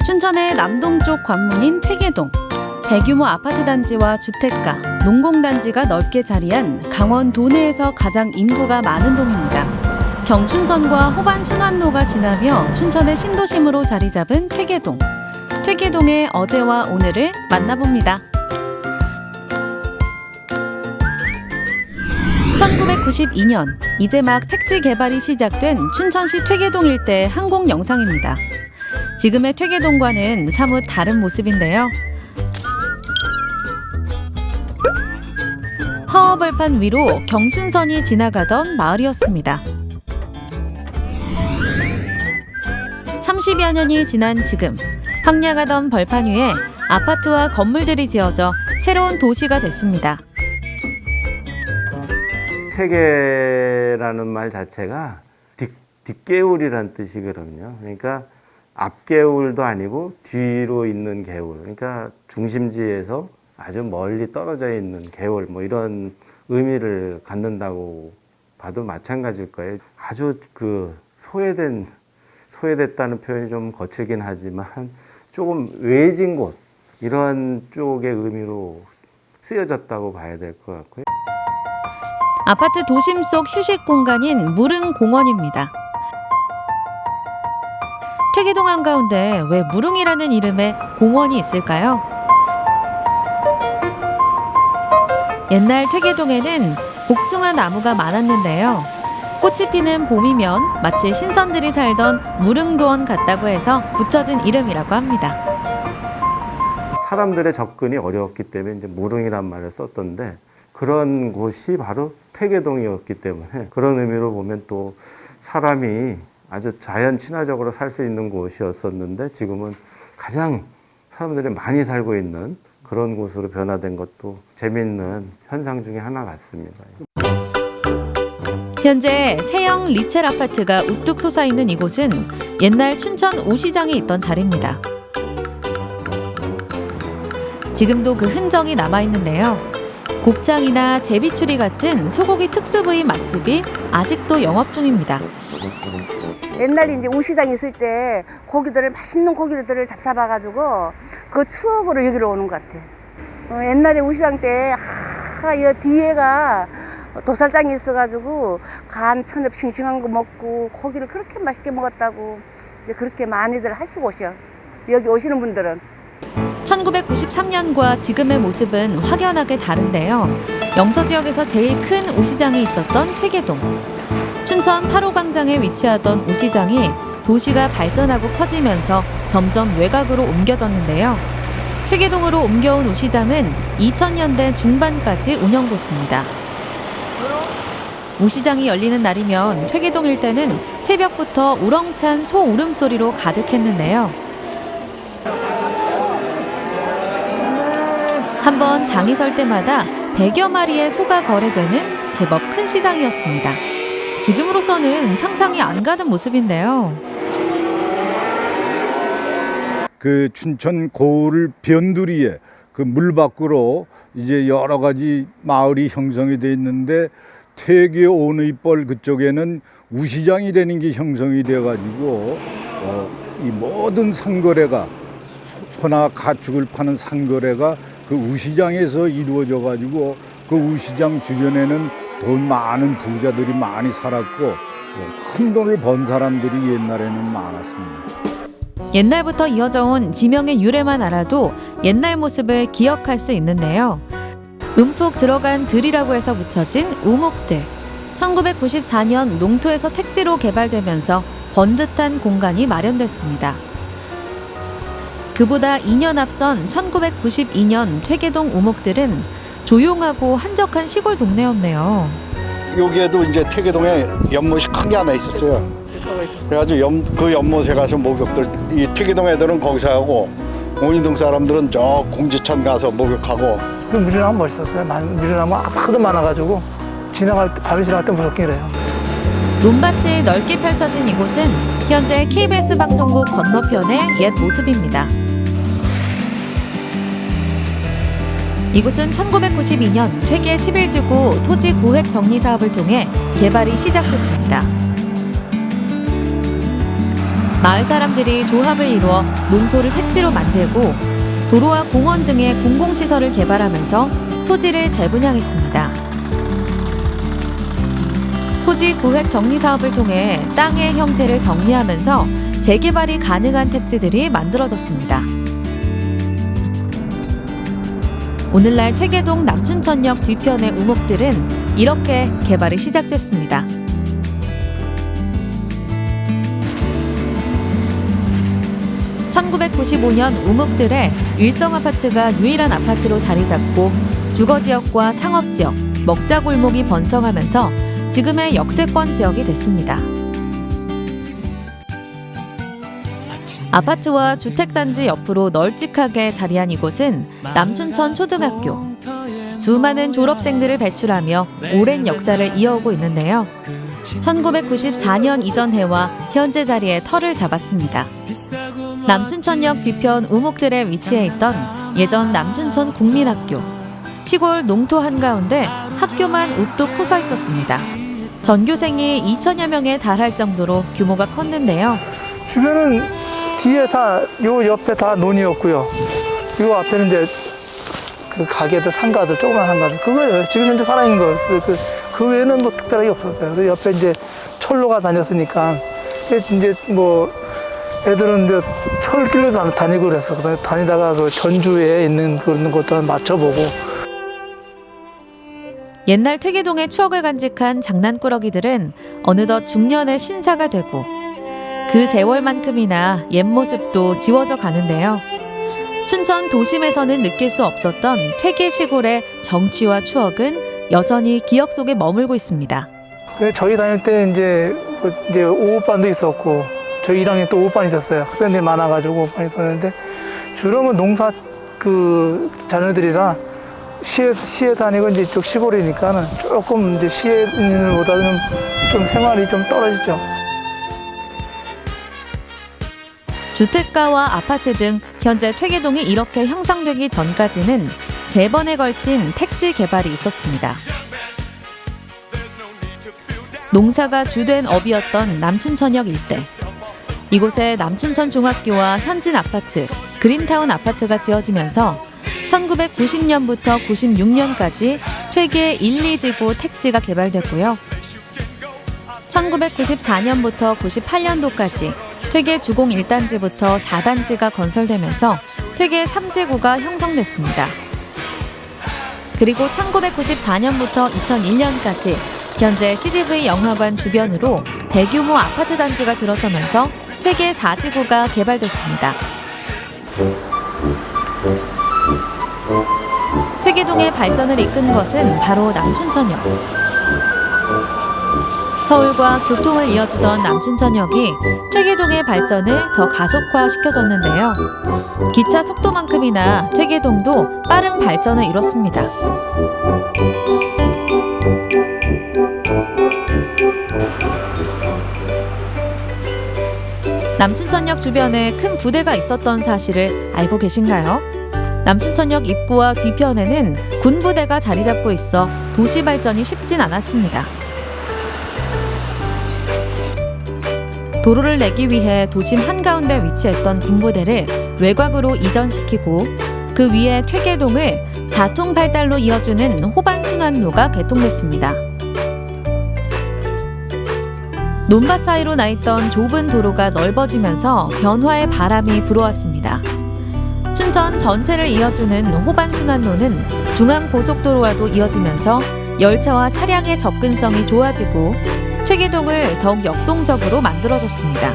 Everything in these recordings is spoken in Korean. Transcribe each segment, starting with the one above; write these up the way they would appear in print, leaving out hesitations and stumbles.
춘천의 남동쪽 관문인 퇴계동. 대규모 아파트 단지와 주택가, 농공단지가 넓게 자리한 강원 도내에서 가장 인구가 많은 동입니다. 경춘선과 호반순환로가 지나며 춘천의 신도심으로 자리 잡은 퇴계동. 퇴계동의 어제와 오늘을 만나봅니다. 1992년 이제 막 택지 개발이 시작된 춘천시 퇴계동 일대 항공 영상입니다. 지금의 퇴계동과는 사뭇 다른 모습인데요. 허허벌판 위로 경춘선이 지나가던 마을이었습니다. 30여 년이 지난 지금 황량하던 벌판 위에 아파트와 건물들이 지어져 새로운 도시가 됐습니다. 퇴계라는 말 자체가 뒷개울이란 뜻이거든요. 그러니까 앞개울도 아니고 뒤로 있는 개울. 그러니까 중심지에서 아주 멀리 떨어져 있는 개울, 뭐 이런 의미를 갖는다고 봐도 마찬가지일 거예요. 아주 소외됐다는 표현이 좀 거칠긴 하지만 조금 외진 곳, 이런 쪽의 의미로 쓰여졌다고 봐야 될 것 같고요. 아파트 도심 속 휴식 공간인 무릉공원입니다. 퇴계동 한가운데 왜 무릉이라는 이름의 공원이 있을까요? 옛날 퇴계동에는 복숭아 나무가 많았는데요. 꽃이 피는 봄이면 마치 신선들이 살던 무릉도원 같다고 해서 붙여진 이름이라고 합니다. 사람들의 접근이 어려웠기 때문에 이제 무릉이란 말을 썼던데, 그런 곳이 바로 퇴계동이었기 때문에 그런 의미로 보면 또 사람이 아주 자연 친화적으로 살 수 있는 곳이었었는데 지금은 가장 사람들이 많이 살고 있는 그런 곳으로 변화된 것도 재미있는 현상 중에 하나 같습니다. 현재 세형 리첼 아파트가 우뚝 솟아있는 이곳은 옛날 춘천 우시장이 있던 자리입니다. 지금도 그 흔적이 남아있는데요. 곱창이나 제비추리 같은 소고기 특수 부위 맛집이 아직도 영업 중입니다. 옛날에 이제 우시장 있을 때 맛있는 고기들을 잡숴봐가지고 그 추억으로 여기로 오는 것 같아. 옛날에 우시장 때 이 뒤에가 도살장이 있어가지고 간 천엽 싱싱한 거 먹고 고기를 그렇게 맛있게 먹었다고 이제 그렇게 많이들 하시고 오셔. 여기 오시는 분들은. 1993년과 지금의 모습은 확연하게 다른데요. 영서 지역에서 제일 큰 우시장이 있었던 퇴계동. 춘천 8호 광장에 위치하던 우시장이 도시가 발전하고 커지면서 점점 외곽으로 옮겨졌는데요. 퇴계동으로 옮겨온 우시장은 2000년대 중반까지 운영됐습니다. 우시장이 열리는 날이면 퇴계동 일대는 새벽부터 우렁찬 소 울음소리로 가득했는데요. 한번 장이 설 때마다 100여 마리의 소가 거래되는 제법 큰 시장이었습니다. 지금으로서는 상상이 안 가는 모습인데요. 그 춘천 고을 변두리에 그 물 밖으로 이제 여러 가지 마을이 형성이 돼 있는데 퇴계 오누이벌 그쪽에는 우시장이라는 게 형성이 돼 가지고 이 모든 상거래가 소나 가축을 파는 상거래가 그 우시장에서 이루어져 가지고 그 우시장 주변에는 돈 많은 부자들이 많이 살았고 큰 돈을 번 사람들이 옛날에는 많았습니다. 옛날부터 이어져 온 지명의 유래만 알아도 옛날 모습을 기억할 수 있는데요. 움푹 들어간 들이라고 해서 붙여진 우묵들. 1994년 농토에서 택지로 개발되면서 번듯한 공간이 마련됐습니다. 그보다 2년 앞선 1992년 퇴계동 우묵들은 조용하고 한적한 시골 동네였네요. 여기에도 이제 퇴계동에 연못이 큰 게 하나 있었어요. 그래가지고 그 연못에 가서 목욕들, 이 퇴계동 애들은 거기서 하고 옹이동 사람들은 저 공지천 가서 목욕하고. 그 미련나무 멋있었어요. 미련나무 하도 많아가지고 밤에 지나갈 때 무섭긴 해요. 논밭이 넓게 펼쳐진 이곳은 현재 KBS 방송국 건너편의 옛 모습입니다. 이곳은 1992년 퇴계 11주구 토지 고획 정리 사업을 통해 개발이 시작됐습니다. 마을 사람들이 조합을 이루어 농토를 택지로 만들고 도로와 공원 등의 공공시설을 개발하면서 토지를 재분양했습니다. 토지 구획 정리 사업을 통해 땅의 형태를 정리하면서 재개발이 가능한 택지들이 만들어졌습니다. 오늘날 퇴계동 남춘천역 뒤편의 우목들은 이렇게 개발이 시작됐습니다. (1995년) 우목들의 일성아파트가 유일한 아파트로 자리잡고 주거지역과 상업지역, 먹자골목이 번성하면서 지금의 역세권 지역이 됐습니다. 아파트와 주택단지 옆으로 널찍하게 자리한 이곳은 남춘천 초등학교. 수많은 졸업생들을 배출하며 오랜 역사를 이어오고 있는데요. 1994년 이전 해와 현재 자리에 터를 잡았습니다. 남춘천역 뒤편 우목들에 위치해 있던 예전 남춘천 국민학교. 시골 농토 한가운데 학교만 우뚝 솟아 있었습니다. 전교생이 2천여 명에 달할 정도로 규모가 컸는데요. 주변은 뒤에 다, 요 옆에 다 논이었고요. 요 앞에는 이제 그 가게들, 상가들, 조그만 상가들. 그거예요. 지금 현재 살아있는 거. 그 외에는 뭐 특별하게 없었어요. 그 옆에 이제 철로가 다녔으니까, 이제 뭐 애들은 이제 철길로 다니고 그랬어. 그다음에 다니다가 그 전주에 있는 그런 것도 맞춰보고. 옛날 퇴계동의 추억을 간직한 장난꾸러기들은 어느덧 중년의 신사가 되고 그 세월만큼이나 옛 모습도 지워져 가는데요. 춘천 도심에서는 느낄 수 없었던 퇴계 시골의 정취와 추억은 여전히 기억 속에 머물고 있습니다. 저희 다닐 때 이제 오후반도 있었고, 저희 1학년 또 오후반 있었어요. 학생들이 많아가지고 오후반 있었는데, 주로 농사 그 자녀들이라 시에 다니고 이제 이쪽 시골이니까는 조금 이제 시에 있는 것보다는 좀 생활이 좀 떨어지죠. 주택가와 아파트 등 현재 퇴계동이 이렇게 형성되기 전까지는 3번에 걸친 택지 개발이 있었습니다. 농사가 주된 업이었던 남춘천역 일대. 이곳에 남춘천 중학교와 현진 아파트, 그린타운 아파트가 지어지면서 1990년부터 96년까지 퇴계 1, 2지구 택지가 개발됐고요. 1994년부터 98년도까지 퇴계 주공 1단지부터 4단지가 건설되면서 퇴계 3지구가 형성됐습니다. 그리고 1994년부터 2001년까지 현재 CGV 영화관 주변으로 대규모 아파트 단지가 들어서면서 퇴계 4지구가 개발됐습니다. 퇴계동의 발전을 이끈 것은 바로 남춘천역. 서울과 교통을 이어주던 남춘천역이 퇴계동의 발전을 더 가속화시켜줬는데요. 기차 속도만큼이나 퇴계동도 빠른 발전을 이뤘습니다. 남춘천역 주변에 큰 부대가 있었던 사실을 알고 계신가요? 남춘천역 입구와 뒤편에는 군부대가 자리 잡고 있어 도시 발전이 쉽진 않았습니다. 도로를 내기 위해 도심 한가운데 위치했던 군부대를 외곽으로 이전시키고 그 위에 퇴계동을 4통8달로 이어주는 호반순환로가 개통됐습니다. 논밭 사이로 나 있던 좁은 도로가 넓어지면서 변화의 바람이 불어왔습니다. 춘천 전체를 이어주는 호반순환로는 중앙고속도로와도 이어지면서 열차와 차량의 접근성이 좋아지고 퇴계동을 더욱 역동적으로 만들어줬습니다.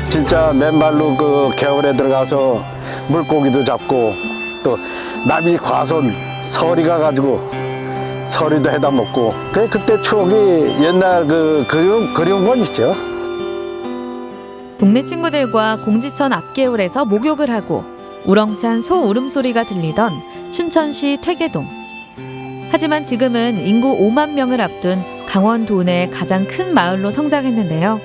진짜 맨발로 그 겨울에 들어가서 물고기도 잡고 또 나비 과손 서리 가가지고 서리도 해다 먹고 그때 추억이 옛날 그리운 건 있죠. 동네 친구들과 공지천 앞개울에서 목욕을 하고 우렁찬 소 울음소리가 들리던 춘천시 퇴계동. 하지만 지금은 인구 5만 명을 앞둔 강원도 내 가장 큰 마을로 성장했는데요.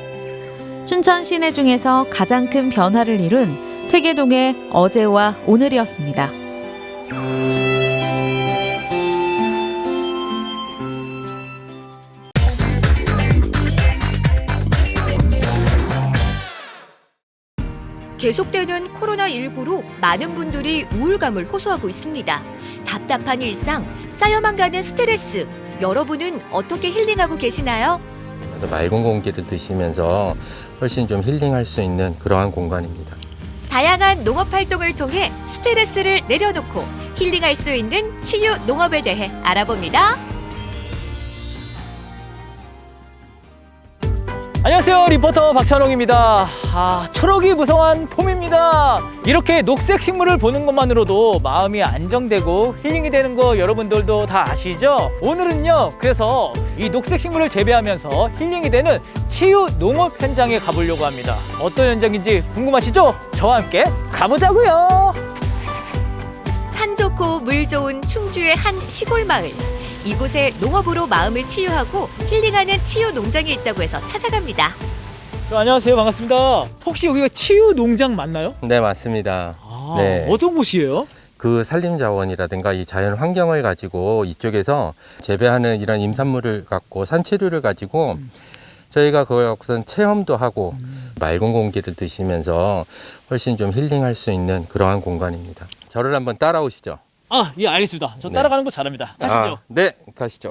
춘천 시내 중에서 가장 큰 변화를 이룬 퇴계동의 어제와 오늘이었습니다. 계속되는 코로나19로 많은 분들이 우울감을 호소하고 있습니다. 답답한 일상, 쌓여만 가는 스트레스, 여러분은 어떻게 힐링하고 계시나요? 맑은 공기를 드시면서 훨씬 좀 힐링할 수 있는 그러한 공간입니다. 다양한 농업 활동을 통해 스트레스를 내려놓고 힐링할 수 있는 치유 농업에 대해 알아봅니다. 안녕하세요, 리포터 박찬홍입니다. 초록이 무성한 봄입니다. 이렇게 녹색 식물을 보는 것만으로도 마음이 안정되고 힐링이 되는 거 여러분들도 다 아시죠? 오늘은요, 그래서 이 녹색 식물을 재배하면서 힐링이 되는 치유 농업 현장에 가보려고 합니다. 어떤 현장인지 궁금하시죠? 저와 함께 가보자고요. 산 좋고 물 좋은 충주의 한 시골 마을. 이곳에 농업으로 마음을 치유하고 힐링하는 치유 농장이 있다고 해서 찾아갑니다. 안녕하세요, 반갑습니다. 혹시 여기가 치유 농장 맞나요? 네, 맞습니다. 네. 어떤 곳이에요? 그 산림자원이라든가 이 자연 환경을 가지고 이쪽에서 재배하는 이런 임산물을 갖고 산채류를 가지고 저희가 그걸 갖고선 체험도 하고 맑은 공기를 드시면서 훨씬 좀 힐링할 수 있는 그러한 공간입니다. 저를 한번 따라오시죠. 예, 알겠습니다. 저 네. 따라가는 거 잘합니다. 가시죠. 네, 가시죠.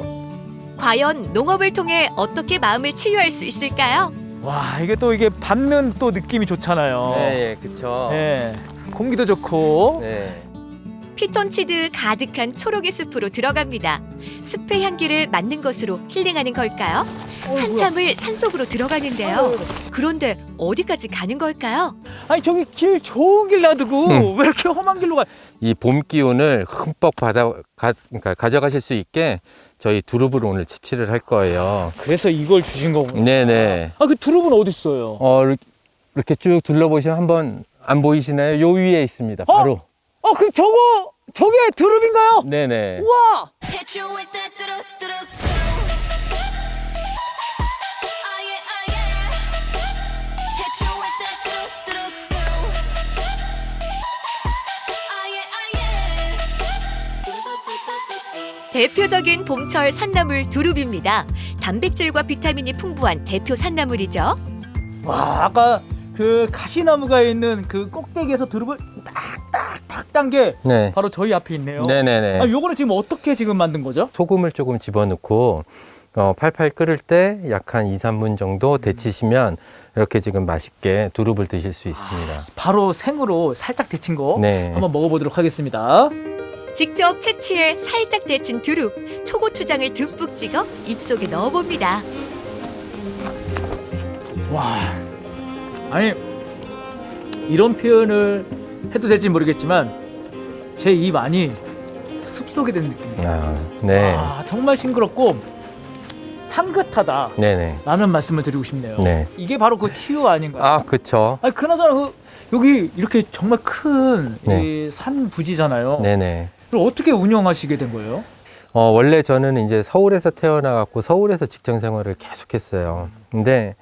과연 농업을 통해 어떻게 마음을 치유할 수 있을까요? 와, 이게 또 이게 밟는 또 느낌이 좋잖아요. 네, 그렇죠. 네, 공기도 좋고. 네. 피톤치드 가득한 초록의 숲으로 들어갑니다. 숲의 향기를 맡는 것으로 힐링하는 걸까요? 한참을 산속으로 들어가는데요. 그런데 어디까지 가는 걸까요? 아니, 저기 길 좋은 길 놔두고 왜 이렇게 험한 길로 가? 이 봄 기운을 흠뻑 그러니까 가져가실 수 있게 저희 두릅을 오늘 채취를 할 거예요. 그래서 이걸 주신 거구나. 네네. 그 두릅은 어디 있어요? 이렇게 쭉 둘러보시면 한번 안 보이시나요? 요 위에 있습니다. 바로. 그럼 저게 두릅인가요? 네네. 우와! 대표적인 봄철 산나물 두릅입니다. 단백질과 비타민이 풍부한 대표 산나물이죠. 와, 아까 그 가시나무가 있는 그 꼭대기에서 두릅을 딱딱딱 딴 게 네. 바로 저희 앞에 있네요. 네네네. 요거는 지금 어떻게 지금 만든 거죠? 소금을 조금 집어넣고 팔팔 끓을 때 약 한 2, 3분 정도 데치시면 이렇게 지금 맛있게 두릅을 드실 수 있습니다. 바로 생으로 살짝 데친 거 네. 한번 먹어보도록 하겠습니다. 직접 채취해 살짝 데친 두릅, 초고추장을 듬뿍 찍어 입속에 넣어봅니다. 와, 아니 이런 표현을 해도 될지 모르겠지만 제 입 안이 숲속에 된 느낌이에요. 네. 정말 싱그럽고 향긋하다 네네. 라는 말씀을 드리고 싶네요. 네. 이게 바로 그 치유 아닌가요? 그쵸. 그나저나 여기 이렇게 정말 큰 네. 산 부지잖아요. 네네. 그럼 어떻게 운영하시게 된 거예요? 원래 저는 이제 서울에서 태어나갖고 서울에서 직장 생활을 계속했어요. 근데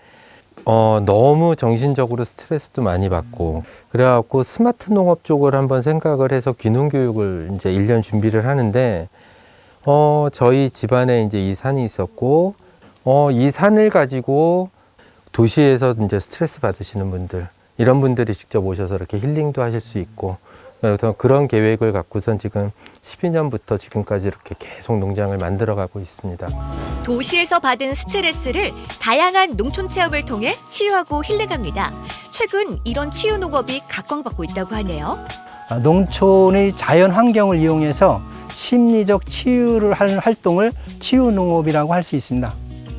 너무 정신적으로 스트레스도 많이 받고 그래갖고 스마트 농업 쪽을 한번 생각을 해서 귀농 교육을 이제 1년 준비를 하는데 저희 집안에 이제 이 산이 있었고 이 산을 가지고 도시에서 이제 스트레스 받으시는 분들 이런 분들이 직접 오셔서 이렇게 힐링도 하실 수 있고 그래서 그런 계획을 갖고선 지금 12년부터 지금까지 이렇게 계속 농장을 만들어가고 있습니다. 도시에서 받은 스트레스를 다양한 농촌 체험을 통해 치유하고 힐링합니다. 최근 이런 치유 농업이 각광받고 있다고 하네요. 농촌의 자연 환경을 이용해서 심리적 치유를 하는 활동을 치유 농업이라고 할 수 있습니다.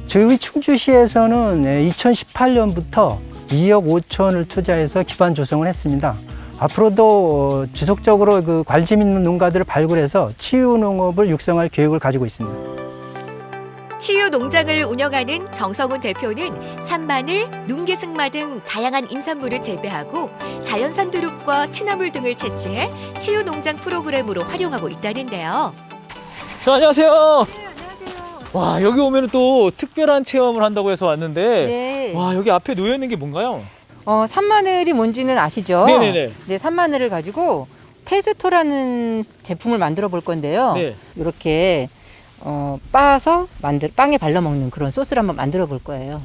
저희 충주시에서는 2018년부터 2억 5천을 투자해서 기반 조성을 했습니다. 앞으로도 지속적으로 그 관심 있는 농가들을 발굴해서 치유 농업을 육성할 계획을 가지고 있습니다. 치유 농장을 운영하는 정성훈 대표는 산마늘, 눈개승마 등 다양한 임산물을 재배하고 자연산 두릅과 취나물 등을 채취해 치유 농장 프로그램으로 활용하고 있다는데요. 안녕하세요. 와, 여기 오면 또 특별한 체험을 한다고 해서 왔는데 네. 와, 여기 앞에 놓여 있는 게 뭔가요? 산마늘이 뭔지는 아시죠? 네네네. 네, 산마늘을 가지고 페스토라는 제품을 만들어 볼 건데요. 네. 이렇게 빻아서 빵에 발라 먹는 그런 소스를 한번 만들어 볼 거예요.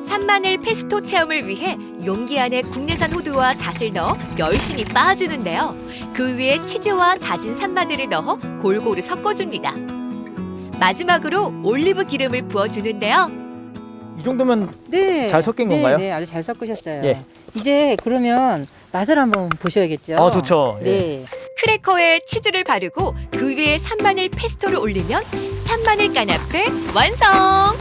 산마늘 페스토 체험을 위해 용기 안에 국내산 호두와 잣을 넣어 열심히 빻아주는데요. 그 위에 치즈와 다진 산마늘을 넣어 골고루 섞어줍니다. 마지막으로 올리브 기름을 부어주는데요. 이 정도면 네. 잘 섞인 건가요? 네, 아주 잘 섞으셨어요. 예. 이제 그러면 맛을 한번 보셔야겠죠. 좋죠. 예. 네. 크래커에 치즈를 바르고 그 위에 산마늘 페스토를 올리면 산마늘 까나페 완성!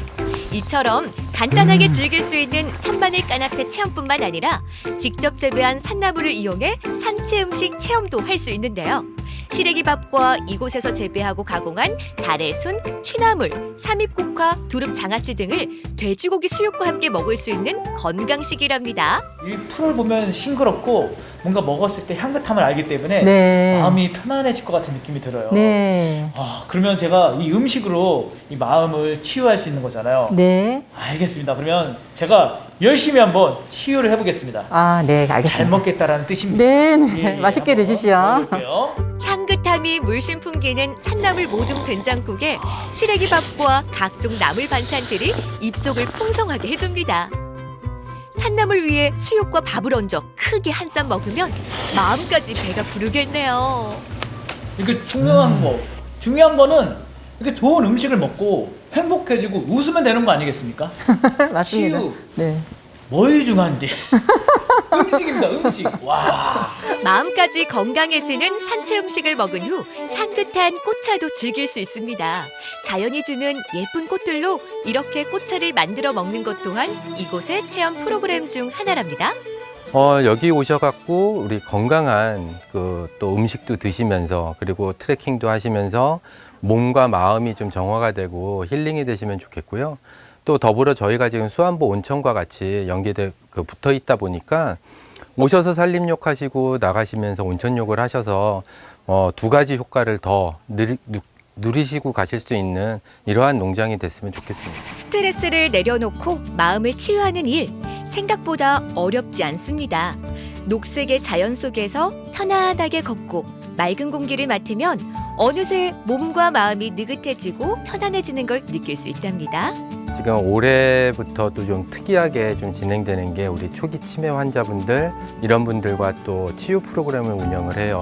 이처럼 간단하게 즐길 수 있는 산마늘 까나페 체험뿐만 아니라 직접 재배한 산나물을 이용해 산채 음식 체험도 할 수 있는데요. 시래기밥과 이곳에서 재배하고 가공한 달래순, 취나물, 삼입국화, 두릅 장아찌 등을 돼지고기 수육과 함께 먹을 수 있는 건강식이랍니다. 이 풀을 보면 싱그럽고 뭔가 먹었을 때 향긋함을 알기 때문에 네. 마음이 편안해질 것 같은 느낌이 들어요. 네. 그러면 제가 이 음식으로 이 마음을 치유할 수 있는 거잖아요. 네. 알겠습니다. 그러면 제가 열심히 한번 치유를 해보겠습니다. 아, 네, 잘 알겠습니다. 먹겠다라는 뜻입니다. 네, 네. 예, 맛있게 한번 드십시오. 먹어볼게요. 향긋함이 물씬 풍기는 산나물 모둠 된장국에 시래기밥과 각종 나물 반찬들이 입속을 풍성하게 해줍니다. 산나물 위에 수육과 밥을 얹어 크게 한 쌈 먹으면 마음까지 배가 부르겠네요. 이게 중요한 거는 이렇게 좋은 음식을 먹고 행복해지고 웃으면 되는 거 아니겠습니까? 맞습니다. 치유. 네. 뭐이 중요한데? 음식입니다, 음식. 와. 마음까지 건강해지는 산채 음식을 먹은 후 향긋한 꽃차도 즐길 수 있습니다. 자연이 주는 예쁜 꽃들로 이렇게 꽃차를 만들어 먹는 것 또한 이곳의 체험 프로그램 중 하나랍니다. 여기 오셔갖고 우리 건강한 또 음식도 드시면서 그리고 트레킹도 하시면서 몸과 마음이 좀 정화가 되고 힐링이 되시면 좋겠고요. 또 더불어 저희가 지금 수안보 온천과 같이 연계돼 붙어 있다 보니까 오셔서 산림욕 하시고 나가시면서 온천욕을 하셔서 두 가지 효과를 더 누리시고 가실 수 있는 이러한 농장이 됐으면 좋겠습니다. 스트레스를 내려놓고 마음을 치유하는 일, 생각보다 어렵지 않습니다. 녹색의 자연 속에서 편안하게 걷고 맑은 공기를 맡으면 어느새 몸과 마음이 느긋해지고 편안해지는 걸 느낄 수 있답니다. 지금 올해부터도 좀 특이하게 좀 진행되는 게 우리 초기 치매 환자분들 이런 분들과 또 치유 프로그램을 운영을 해요.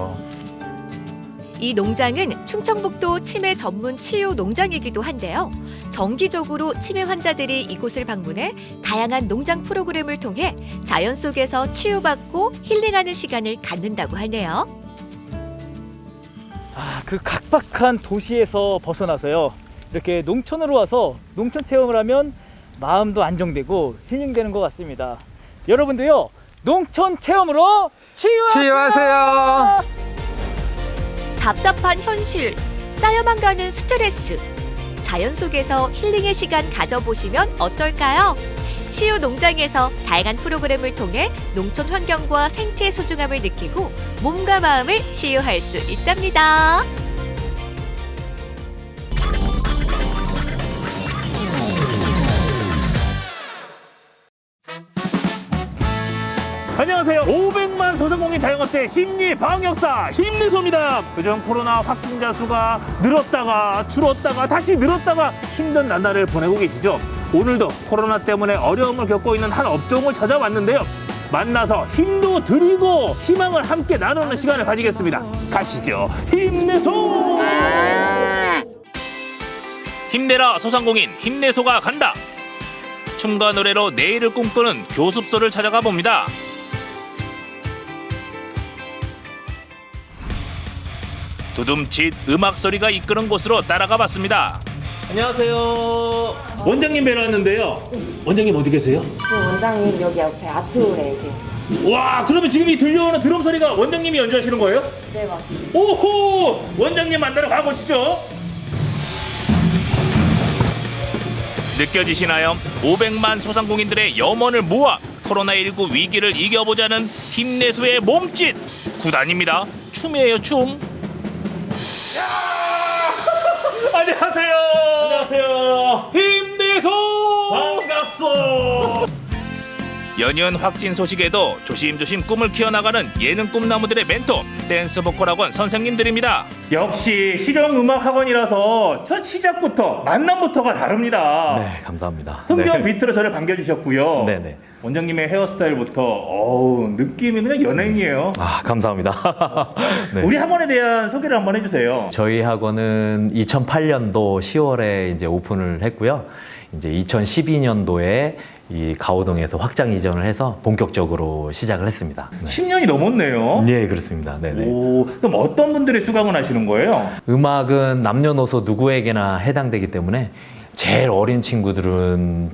이 농장은 충청북도 치매 전문 치유 농장이기도 한데요. 정기적으로 치매 환자들이 이곳을 방문해 다양한 농장 프로그램을 통해 자연 속에서 치유받고 힐링하는 시간을 갖는다고 하네요. 그 각박한 도시에서 벗어나서요. 이렇게 농촌으로 와서 농촌 체험을 하면 마음도 안정되고 힐링되는 것 같습니다. 여러분도요. 농촌 체험으로 치유하세요. 답답한 현실, 쌓여만 가는 스트레스. 자연 속에서 힐링의 시간 가져보시면 어떨까요? 치유 농장에서 다양한 프로그램을 통해 농촌 환경과 생태의 소중함을 느끼고 몸과 마음을 치유할 수 있답니다. 안녕하세요. 500만 소상공인 자영업자의 심리 방역사 힘내소입니다. 요즘 코로나 확진자 수가 늘었다가 줄었다가 다시 늘었다가 힘든 나날을 보내고 계시죠. 오늘도 코로나 때문에 어려움을 겪고 있는 한 업종을 찾아왔는데요. 만나서 힘도 드리고 희망을 함께 나누는 시간을 가지겠습니다. 가시죠. 힘내소! 힘내라 소상공인 힘내소가 간다. 춤과 노래로 내일을 꿈꾸는 교습소를 찾아가 봅니다. 두둠칫 음악 소리가 이끄는 곳으로 따라가 봤습니다. 안녕하세요. 원장님 뵈러 왔는데요. 원장님 어디 계세요? 원장님 여기 옆에 아트홀에 계세요. 와, 그러면 지금 이 들려오는 드럼 소리가 원장님이 연주하시는 거예요? 네, 맞습니다. 오호! 원장님 만나러 가보시죠. 느껴지시나요? 500만 소상공인들의 염원을 모아 코로나19 위기를 이겨보자는 힘내소의 몸짓! 구단입니다. 춤이에요, 춤. 안녕하세요. 안녕하세요. 힘내소. 반갑소. 연이은 확진 소식에도 조심조심 꿈을 키워나가는 예능 꿈나무들의 멘토 댄스 보컬 학원 선생님들입니다. 역시 실용음악 학원이라서 첫 시작부터 만남부터가 다릅니다. 네, 감사합니다. 흥겨운 네. 비트로 저를 반겨주셨고요. 네네. 원장님의 헤어스타일부터 느낌이 그냥 연예인이에요. 아, 감사합니다. 네. 우리 학원에 대한 소개를 한번 해주세요. 저희 학원은 2008년도 10월에 이제 오픈을 했고요. 이제 2012년도에 이 가오동에서 확장 이전을 해서 본격적으로 시작을 했습니다. 네. 10년이 넘었네요. 네, 그렇습니다. 네네. 오, 그럼 어떤 분들이 수강을 하시는 거예요? 음악은 남녀노소 누구에게나 해당되기 때문에 제일 어린 친구들은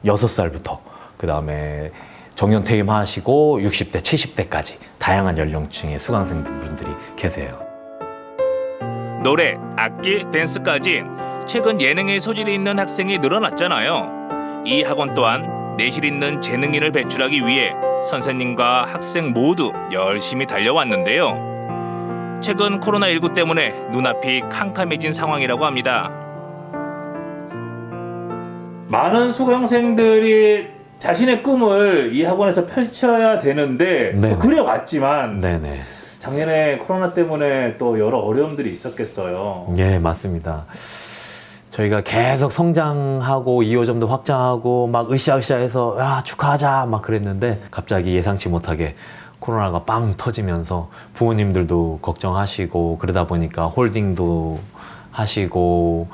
6살부터 그 다음에 정년 퇴임하시고 60대, 70대까지 다양한 연령층의 수강생분들이 계세요. 노래, 악기, 댄스까지 최근 예능에 소질이 있는 학생이 늘어났잖아요. 이 학원 또한 내실 있는 재능인을 배출하기 위해 선생님과 학생 모두 열심히 달려왔는데요. 최근 코로나19 때문에 눈앞이 캄캄해진 상황이라고 합니다. 많은 수강생들이 자신의 꿈을 이 학원에서 펼쳐야 되는데 그래왔지만 네네. 작년에 코로나 때문에 또 여러 어려움들이 있었겠어요. 네, 맞습니다. 저희가 계속 성장하고 2호점도 확장하고 막 으쌰으쌰해서 야 축하하자 막 그랬는데 갑자기 예상치 못하게 코로나가 빵 터지면서 부모님들도 걱정하시고 그러다 보니까 홀딩도 하시고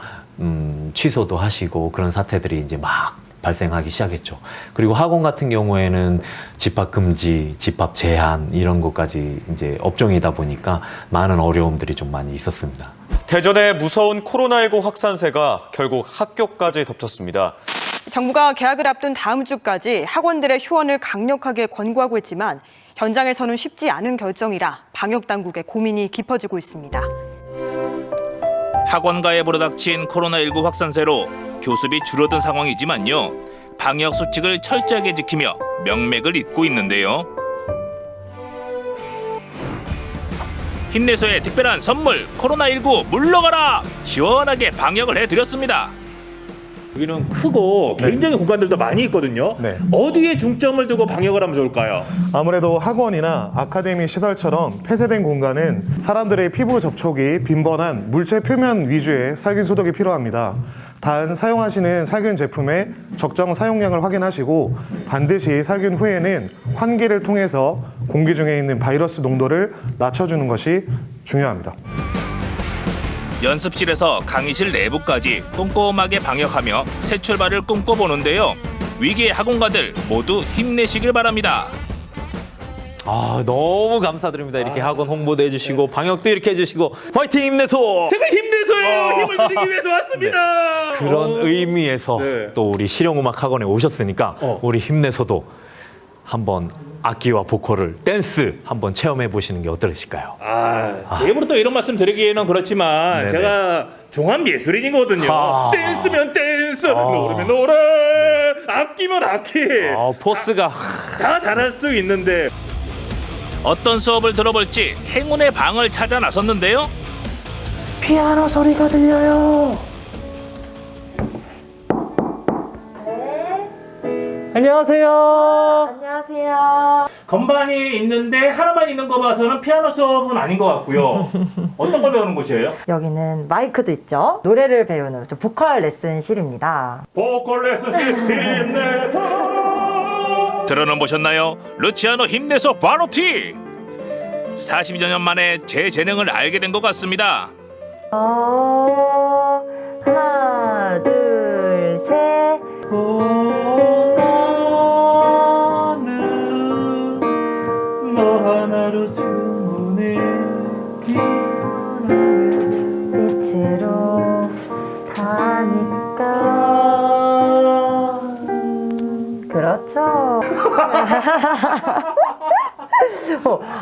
취소도 하시고 그런 사태들이 이제 막 발생하기 시작했죠. 그리고 학원 같은 경우에는 집합 금지, 집합 제한 이런 것까지 이제 업종이다 보니까 많은 어려움들이 좀 많이 있었습니다. 대전의 무서운 코로나19 확산세가 결국 학교까지 덮쳤습니다. 정부가 개학을 앞둔 다음 주까지 학원들의 휴원을 강력하게 권고하고 있지만 현장에서는 쉽지 않은 결정이라 방역 당국의 고민이 깊어지고 있습니다. 학원가에 불어닥친 코로나19 확산세로 교습이 줄어든 상황이지만요. 방역 수칙을 철저하게 지키며 명맥을 잇고 있는데요. 힘내소의 특별한 선물 코로나19 물러가라! 시원하게 방역을 해드렸습니다. 여기는 크고 개인적인 공간들도 많이 있거든요. 어디에 중점을 두고 방역을 하면 좋을까요? 아무래도 학원이나 아카데미 시설처럼 폐쇄된 공간은 사람들의 피부 접촉이 빈번한 물체 표면 위주의 살균 소독이 필요합니다. 단 사용하시는 살균 제품의 적정 사용량을 확인하시고 반드시 살균 후에는 환기를 통해서 공기 중에 있는 바이러스 농도를 낮춰주는 것이 중요합니다. 연습실에서 강의실 내부까지 꼼꼼하게 방역하며 새 출발을 꿈꿔보는데요. 위기의 학원가들 모두 힘내시길 바랍니다. 아, 너무 감사드립니다. 이렇게 학원 홍보도 해주시고 방역도 이렇게 해주시고 화이팅 힘내소! 제가 힘내소요! 힘을 드리기 위해서 왔습니다. 그런 의미에서 또 우리 실용음악 학원에 오셨으니까 우리 힘내소도 한번 악기와 보컬을 댄스 한번 체험해 보시는 게 어떠실까요? 제 입으로 또 이런 말씀 드리기는 그렇지만 제가 종합 예술인이거든요. 댄스면 댄스, 노래면 노래, 악기면 악기. 포스가 다 잘할 수 있는데 어떤 수업을 들어볼지 행운의 방을 찾아 나섰는데요. 피아노 소리가 들려요. 안녕하세요. 안녕하세요. 건반이 있는데 하나만 있는 거 봐서는 피아노 수업은 아닌 것 같고요. 어떤 걸 배우는 곳이에요? 여기는 마이크도 있죠. 노래를 배우는 보컬 레슨실입니다. 보컬 레슨실 힘내서 들어는 보셨나요? 루치아노 힘내서 바로티 42여 년 만에 제 재능을 알게 된 것 같습니다. 하나 둘 셋. 너 하나로 주문해 빛으로 가니까 그렇죠.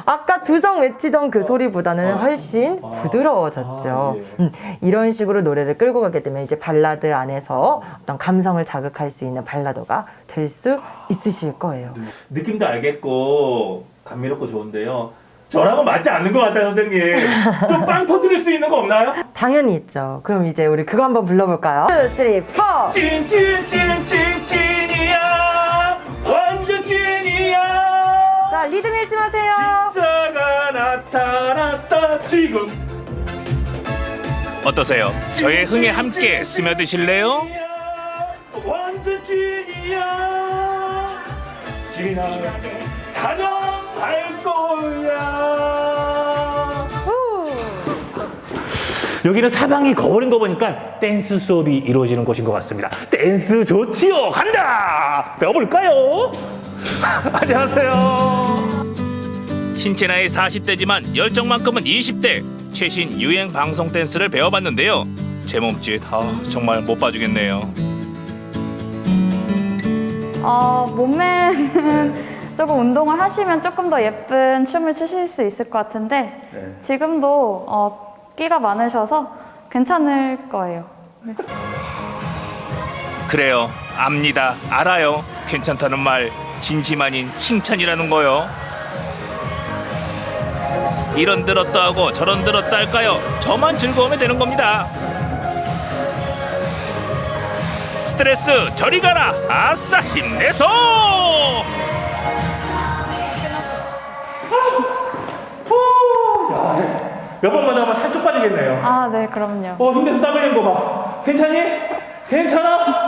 아까 두성 외치던 그 소리보다는 훨씬 부드러워졌죠. 이런 식으로 노래를 끌고 가게 되면 이제 발라드 안에서 어떤 감성을 자극할 수 있는 발라더가 될 수 있으실 거예요. 느낌도 알겠고 감미롭고 좋은데요. 저랑은 맞지 않는 것 같아요, 선생님. 좀 빵 터뜨릴 수 있는 거 없나요? 당연히 있죠. 그럼 이제 우리 그거 한번 불러볼까요? 2, 3, 4. 찐이야 완전 찐이야. 자, 리듬 잃지 마세요. 진짜가 나타났다 지금. 어떠세요? 저의 흥에 함께 스며드실래요? 완전 찐이야 지나게 사냥할 거야. 여기는 사방이 거울인 거 보니까 댄스 수업이 이루어지는 곳인 것 같습니다. 댄스 좋지요. 간다. 배워볼까요? 안녕하세요. 신체 나이 40대지만 열정만큼은 20대. 최신 유행 방송 댄스를 배워봤는데요. 제 몸짓 정말 못 봐주겠네요. 몸매는 조금 운동을 하시면 조금 더 예쁜 춤을 추실 수 있을 것 같은데 지금도 끼가 많으셔서 괜찮을 거예요. 네. 그래요. 압니다. 알아요. 괜찮다는 말 진심 아닌 칭찬이라는 거요. 이런 들었다 하고 저런 들었다 할까요? 저만 즐거우면 되는 겁니다. 스트레스 저리 가라. 아싸 힘내서. 몇 번만 하면 살짝 빠지겠네요. 아, 네, 그럼요. 힘내서 땀 흘리는 거 봐. 괜찮니? 괜찮아?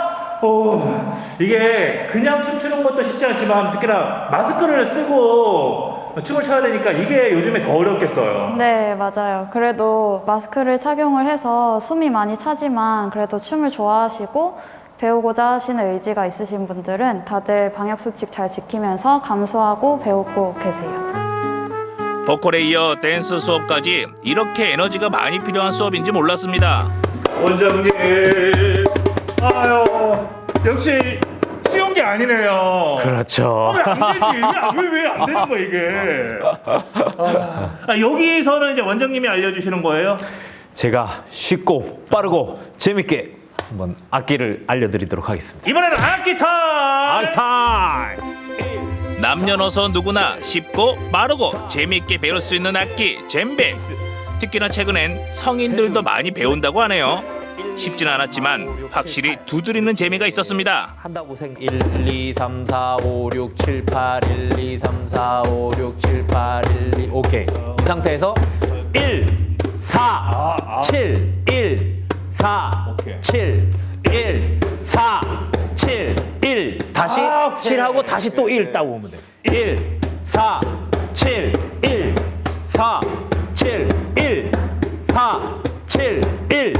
이게 그냥 춤추는 것도 쉽지 않지만 특히나 마스크를 쓰고 춤을 춰야 되니까 이게 요즘에 더 어렵겠어요. 네, 맞아요. 그래도 마스크를 착용을 해서 숨이 많이 차지만 그래도 춤을 좋아하시고 배우고자 하시는 의지가 있으신 분들은 다들 방역수칙 잘 지키면서 감수하고 배우고 계세요. 보컬에 이어 댄스 수업까지 이렇게 에너지가 많이 필요한 수업인지 몰랐습니다. 원장님, 아유, 역시 쉬운 게 아니네요. 그렇죠. 왜 안 되지? 왜 안 되는 거야 이게? 여기서는 이제 원장님이 알려주시는 거예요? 제가 쉽고 빠르고 재밌게 한번 악기를 알려드리도록 하겠습니다. 이번에는 악기 타임! 남녀노소 누구나 쉽고 빠르고 재미있게 배울 수 있는 악기 젬베. 특히나 최근엔 성인들도 많이 배운다고 하네요. 쉽진 않았지만 확실히 두드리는 재미가 있었습니다. 한다고 1, 2, 3, 4, 5, 6, 7, 8 1, 2, 3, 4, 5, 6, 7, 8 1, 2 오케이. 이 상태에서 1, 4, 7, 1, 4, 7, 1, 4, 7, 1 다시 7하고 다시 또 1 따고 오면 돼. 1, 4, 7, 1, 4, 7, 1, 4, 7, 1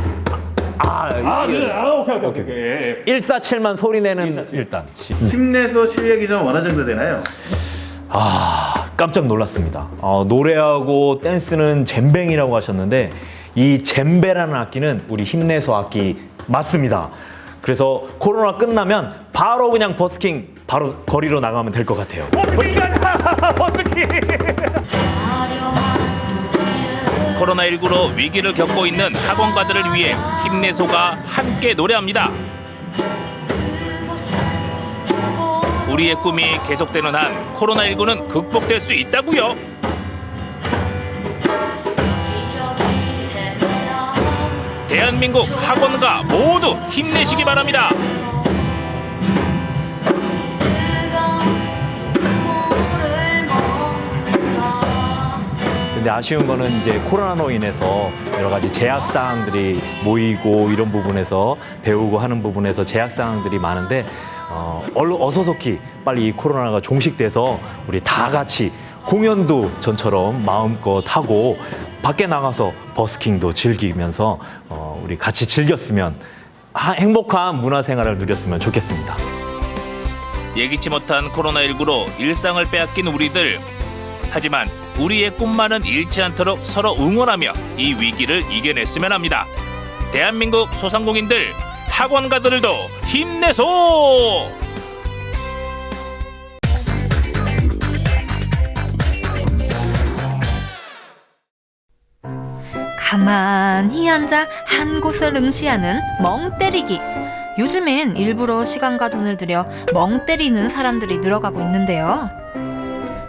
오케이. 147만 소리 내는 일단 힘내서 실력이 좀 어느 정도 되나요? 깜짝 놀랐습니다. 노래하고 댄스는 젬뱅이라고 하셨는데 이 젬베라는 악기는 우리 힘내서 악기 맞습니다. 그래서 코로나 끝나면 바로 그냥 버스킹 바로 거리로 나가면 될 것 같아요. 버스킹 가자! 버스킹! 코로나19로 위기를 겪고 있는 학원가들을 위해 힘내소가 함께 노래합니다. 우리의 꿈이 계속되는 한 코로나19는 극복될 수 있다고요. 대한민국 학원가 모두 힘내시기 바랍니다. 근데 아쉬운 거는 이제 코로나로 인해서 여러 가지 제약 사항들이 모이고 이런 부분에서 배우고 하는 부분에서 제약 사항들이 많은데 어서속히 빨리 이 코로나가 종식돼서 우리 다 같이 공연도 전처럼 마음껏 하고 밖에 나가서 버스킹도 즐기면서 우리 같이 즐겼으면 행복한 문화생활을 누렸으면 좋겠습니다. 예기치 못한 코로나19로 일상을 빼앗긴 우리들. 하지만 우리의 꿈만은 잃지 않도록 서로 응원하며 이 위기를 이겨냈으면 합니다. 대한민국 소상공인들, 학원가들도 힘내소! 가만히 앉아 한 곳을 응시하는 멍 때리기. 요즘엔 일부러 시간과 돈을 들여 멍 때리는 사람들이 늘어가고 있는데요.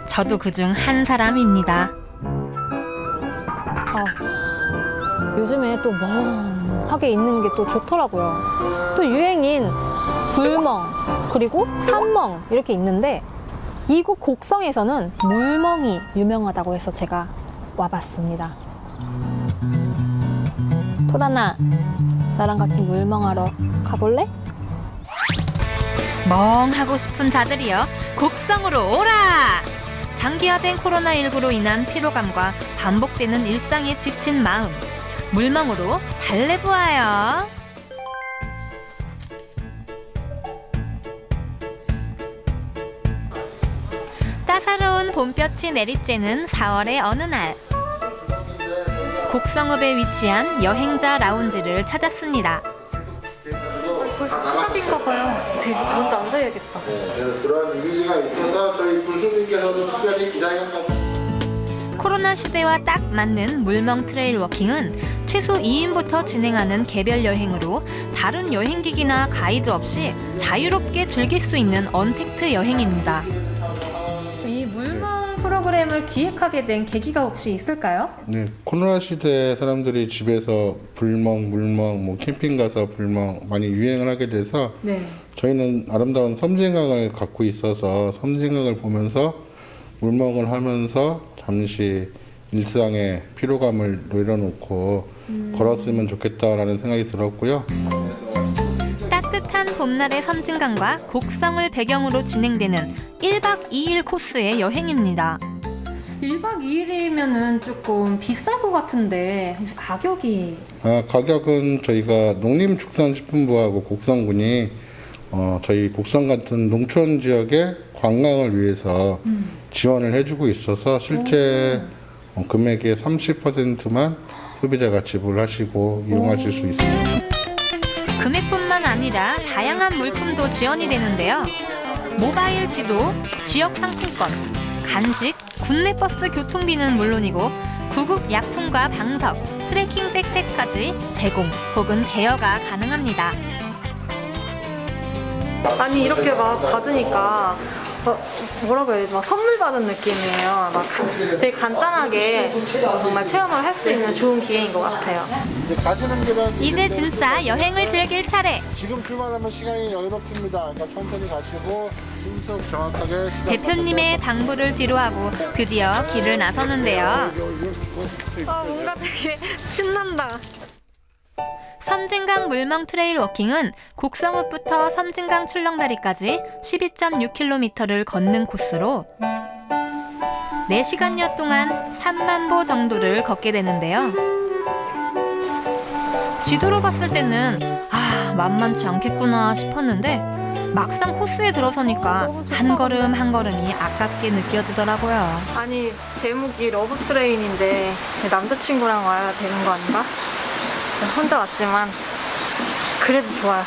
저도 그중 한 사람입니다. 요즘에 또 멍하게 있는 게 또 좋더라고요. 또 유행인 굴멍 그리고 산멍 이렇게 있는데 이곳 곡성에서는 물멍이 유명하다고 해서 제가 와봤습니다. 토란아, 나랑 같이 물멍하러 가볼래? 멍하고 싶은 자들이여 곡성으로 오라! 장기화된 코로나19로 인한 피로감과 반복되는 일상에 지친 마음, 물멍으로 달래보아요. 따사로운 봄볕이 내리쬐는 4월의 어느 날, 곡성읍에 위치한 여행자 라운지를 찾았습니다. 벌써 시작인가 봐요. 되게 먼저 앉아야겠다. 그런 이미지가 있어서 저희 군수님께서도 특별히 기자회견까지. 코로나 시대와 딱 맞는 물멍 트레일 워킹은 최소 2인부터 진행하는 개별 여행으로 다른 여행기기나 가이드 없이 자유롭게 즐길 수 있는 언택트 여행입니다. 이 물멍 프로그램을 기획하게 된 계기가 혹시 있을까요? 네, 코로나 시대에 사람들이 집에서 불멍, 물멍, 뭐 캠핑 가서 불멍 많이 유행을 하게 돼서 네. 저희는 아름다운 섬진강을 갖고 있어서 섬진강을 보면서 물멍을 하면서 잠시 일상의 피로감을 내려놓고 걸었으면 좋겠다라는 생각이 들었고요. 따뜻한 봄날의 섬진강과 곡성을 배경으로 진행되는 1박 2일 코스의 여행입니다. 1박 2일이면은 조금 비쌀 것 같은데 혹시 가격이? 가격은 저희가 농림축산식품부하고 곡성군이 저희 곡성 같은 농촌 지역의 관광을 위해서 지원을 해주고 있어서 실제 금액의 30%만 소비자가 지불하시고 이용하실 수 있습니다. 금액뿐만 아니라 다양한 물품도 지원이 되는데요. 모바일 지도, 지역 상품권, 간식, 국내버스 교통비는 물론이고 구급 약품과 방석, 트레킹 백팩까지 제공 혹은 대여가 가능합니다. 아니 이렇게 막 받으니까 뭐라고 해야 되지? 막 선물 받은 느낌이에요. 막 되게 간단하게 정말 체험을 할 수 있는 좋은 기회인 것 같아요. 이제 가시는 길은 이제 진짜 여행을 즐길 차례. 지금 출발하면 시간이 여유롭습니다. 그러니까 천천히 가시고 순서 정확하게. 대표님의 당부를 뒤로하고 드디어 길을 나서는데요. 뭔가 되게 신난다. 섬진강 물멍 트레일 워킹은 곡성읍부터 섬진강 출렁다리까지 12.6km를 걷는 코스로 4시간여 동안 3만 보 정도를 걷게 되는데요. 지도로 봤을 때는 만만치 않겠구나 싶었는데 막상 코스에 들어서니까 한 걸음 한 걸음이 아깝게 느껴지더라고요. 아니 제목이 러브 트레인인데 남자친구랑 와야 되는 거 아닌가? 혼자 왔지만 그래도 좋아요.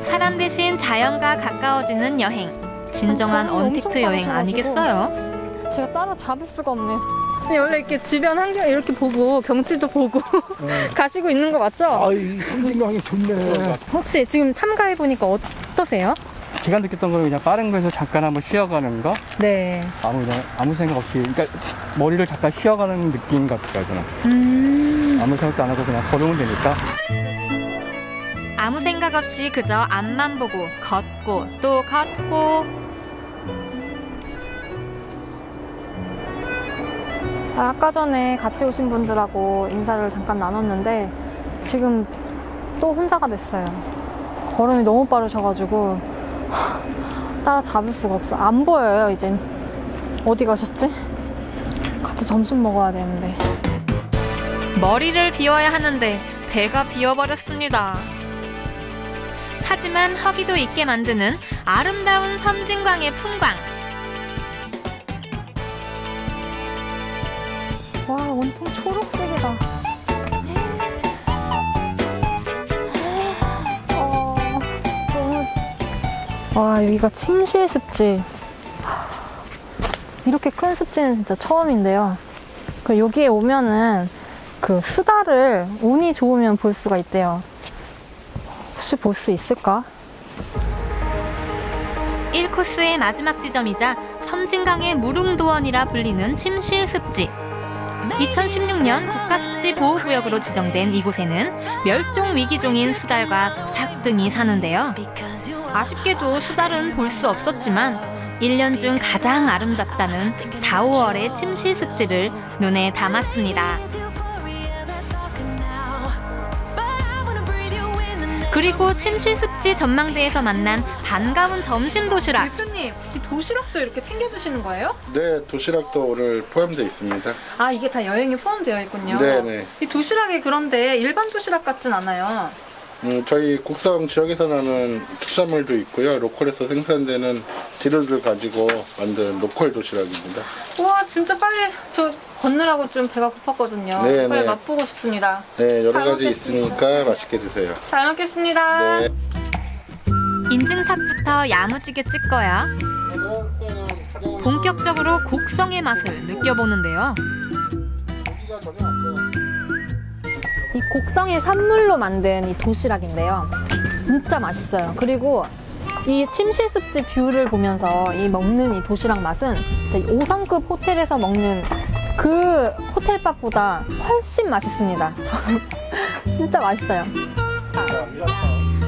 사람 대신 자연과 가까워지는 여행. 진정한 언택트 여행 아니겠어요? 제가 따라 잡을 수가 없네요. 원래 이렇게 주변 환경 이렇게 보고 경치도 보고 가시고 있는 거 맞죠? 이 섬진강이 좋네. 혹시 지금 참가해 보니까 어떠세요? 제가 느꼈던 거는 그냥 빠른 거에서 잠깐 한번 쉬어가는 거. 네. 아무 생각 없이, 그러니까 머리를 잠깐 쉬어가는 느낌 같아요, 저는. 아무 생각도 안 하고 그냥 걸으면 되니까. 아무 생각 없이 그저 앞만 보고 걷고 또 걷고. 아까 전에 같이 오신 분들하고 인사를 잠깐 나눴는데 지금 또 혼자가 됐어요. 걸음이 너무 빠르셔가지고 따라 잡을 수가 없어. 안 보여요, 이젠. 어디 가셨지? 같이 점심 먹어야 되는데. 머리를 비워야 하는데 배가 비워버렸습니다. 하지만 허기도 있게 만드는 아름다운 섬진강의 풍광. 와, 온통 초록색이다. 와, 여기가 침실 습지. 이렇게 큰 습지는 진짜 처음인데요. 여기에 오면은 그 수달을 운이 좋으면 볼 수가 있대요. 혹시 볼 수 있을까? 1코스의 마지막 지점이자 섬진강의 무릉도원이라 불리는 침실 습지. 2016년 국가습지보호구역으로 지정된 이곳에는 멸종 위기종인 수달과 삭등이 사는데요. 아쉽게도 수달은 볼 수 없었지만 1년 중 가장 아름답다는 4, 5월의 침실 습지를 눈에 담았습니다. 그리고 침실습지 전망대에서 만난 반가운 점심 도시락. 대표님, 이 도시락도 이렇게 챙겨주시는 거예요? 네, 도시락도 오늘 포함되어 있습니다. 아, 이게 다 여행에 포함되어 있군요. 네네. 이 도시락이 그런데 일반 도시락 같진 않아요. 저희 곡성 지역에서 나는 특산물도 있고요. 로컬에서 생산되는 재료를 가지고 만든 로컬 도시락입니다. 우와, 진짜 빨리 저 걷느라고 좀 배가 고팠거든요. 네네. 빨리 맛보고 싶습니다. 네, 여러 잘 가지 먹겠습니다. 있으니까 맛있게 드세요. 잘 먹겠습니다. 네. 인증샷부터 야무지게 찍고요. 본격적으로 곡성의 맛을 느껴보는데요. 이 곡성의 산물로 만든 이 도시락인데요. 진짜 맛있어요. 그리고 이 침실습지 뷰를 보면서 이 먹는 이 도시락 맛은 진짜 5성급 호텔에서 먹는 그 호텔밥보다 훨씬 맛있습니다. 진짜 맛있어요.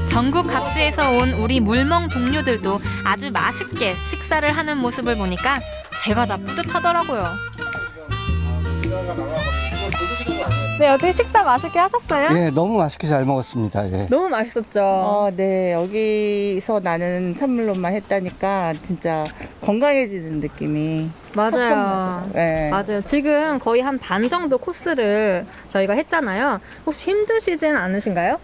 전국 각지에서 온 우리 물멍 동료들도 아주 맛있게 식사를 하는 모습을 보니까 제가 다 뿌듯하더라고요. 네, 어떻게 식사 맛있게 하셨어요? 예, 너무 맛있게 잘 먹었습니다. 예. 너무 맛있었죠? 네, 여기서 나는 산물로만 했다니까 진짜 건강해지는 느낌이 맞아요. 네. 맞아요. 지금 거의 한 반 정도 코스를 저희가 했잖아요. 혹시 힘드시진 않으신가요?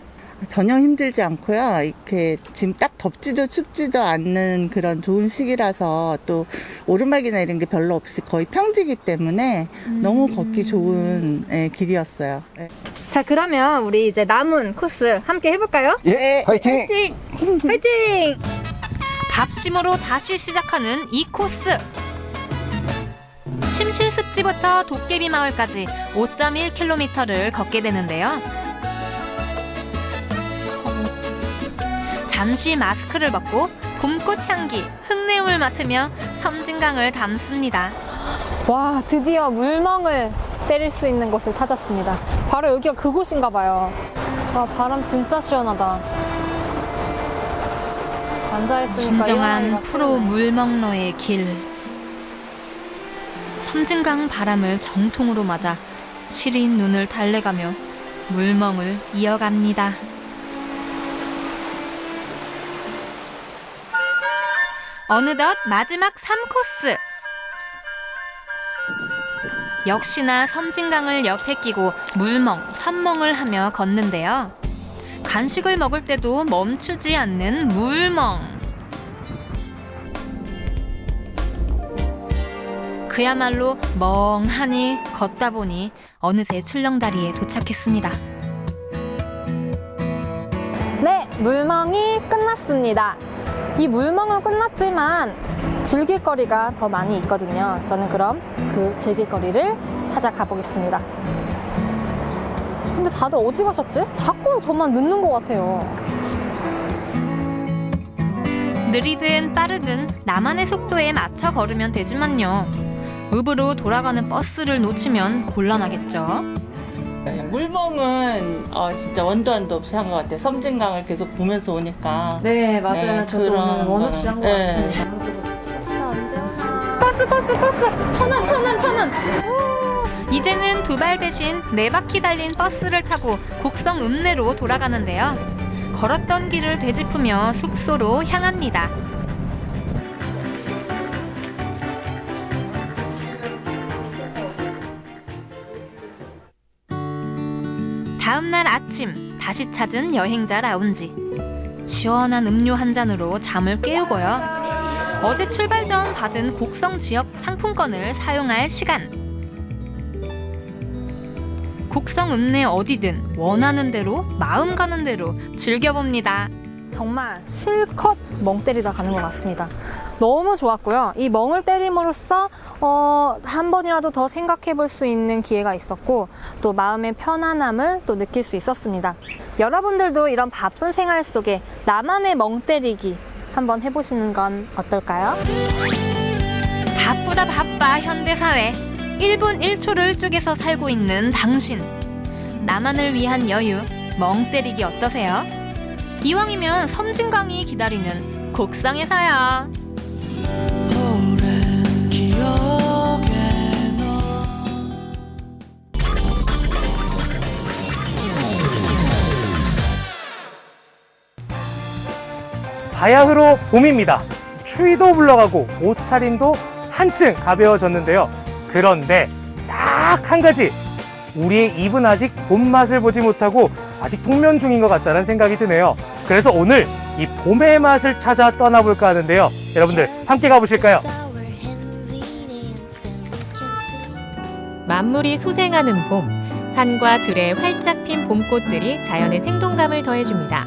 전혀 힘들지 않고요. 이렇게 지금 딱 덥지도 춥지도 않는 그런 좋은 시기라서 또 오르막이나 이런 게 별로 없이 거의 평지이기 때문에 너무 걷기 좋은 길이었어요. 네. 자, 그러면 우리 이제 남은 코스 함께 해볼까요? 예, 화이팅! 화이팅! 밥심으로 다시 시작하는 이 코스. 침실습지부터 도깨비 마을까지 5.1km를 걷게 되는데요. 잠시 마스크를 벗고 봄꽃 향기, 흙내음을 맡으며 섬진강을 담습니다. 와, 드디어 물멍을 때릴 수 있는 곳을 찾았습니다. 바로 여기가 그곳인가 봐요. 와, 바람 진짜 시원하다. 앉아있으니까 진정한 프로 물멍러의 길. 섬진강 바람을 정통으로 맞아 시린 눈을 달래가며 물멍을 이어갑니다. 어느덧 마지막 3코스. 역시나 섬진강을 옆에 끼고 물멍, 산멍을 하며 걷는데요. 간식을 먹을 때도 멈추지 않는 물멍. 그야말로 멍하니 걷다 보니 어느새 출렁다리에 도착했습니다. 네, 물멍이 끝났습니다. 이 물멍은 끝났지만 즐길 거리가 더 많이 있거든요. 저는 그럼 그 즐길 거리를 찾아가 보겠습니다. 근데 다들 어디 가셨지? 자꾸 저만 늦는 것 같아요. 느리든 빠르든 나만의 속도에 맞춰 걸으면 되지만요. 읍으로 돌아가는 버스를 놓치면 곤란하겠죠. 물멍은 진짜 원도 한도 없이 한 것 같아요. 섬진강을 계속 보면서 오니까. 네, 맞아요. 네, 저도 그런 오늘 원 없이 한 것 네. 같습니다. 언제 오나? 버스! 1,000원! 이제는 두 발 대신 네 바퀴 달린 버스를 타고 곡성 읍내로 돌아가는데요. 걸었던 길을 되짚으며 숙소로 향합니다. 다음 날 아침 다시 찾은 여행자 라운지. 시원한 음료 한 잔으로 잠을 깨우고요. 어제 출발 전 받은 곡성 지역 상품권을 사용할 시간. 곡성 읍내 어디든 원하는 대로 마음 가는 대로 즐겨봅니다. 정말 실컷 멍 때리다 가는 것 같습니다. 너무 좋았고요. 이 멍을 때림으로써 한 번이라도 더 생각해 볼 수 있는 기회가 있었고 또 마음의 편안함을 또 느낄 수 있었습니다. 여러분들도 이런 바쁜 생활 속에 나만의 멍 때리기 한번 해보시는 건 어떨까요? 바쁘다 바빠 현대사회 1분 1초를 쪼개서 살고 있는 당신. 나만을 위한 여유 멍 때리기 어떠세요? 이왕이면 섬진강이 기다리는 곡성에서요. 바야흐로 봄입니다. 추위도 물러가고 옷차림도 한층 가벼워졌는데요. 그런데 딱 한 가지, 우리의 입은 아직 봄맛을 보지 못하고 아직 동면 중인 것 같다는 생각이 드네요. 그래서 오늘 이 봄의 맛을 찾아 떠나볼까 하는데요. 여러분들 함께 가보실까요? 만물이 소생하는 봄, 산과 들에 활짝 핀 봄꽃들이 자연의 생동감을 더해줍니다.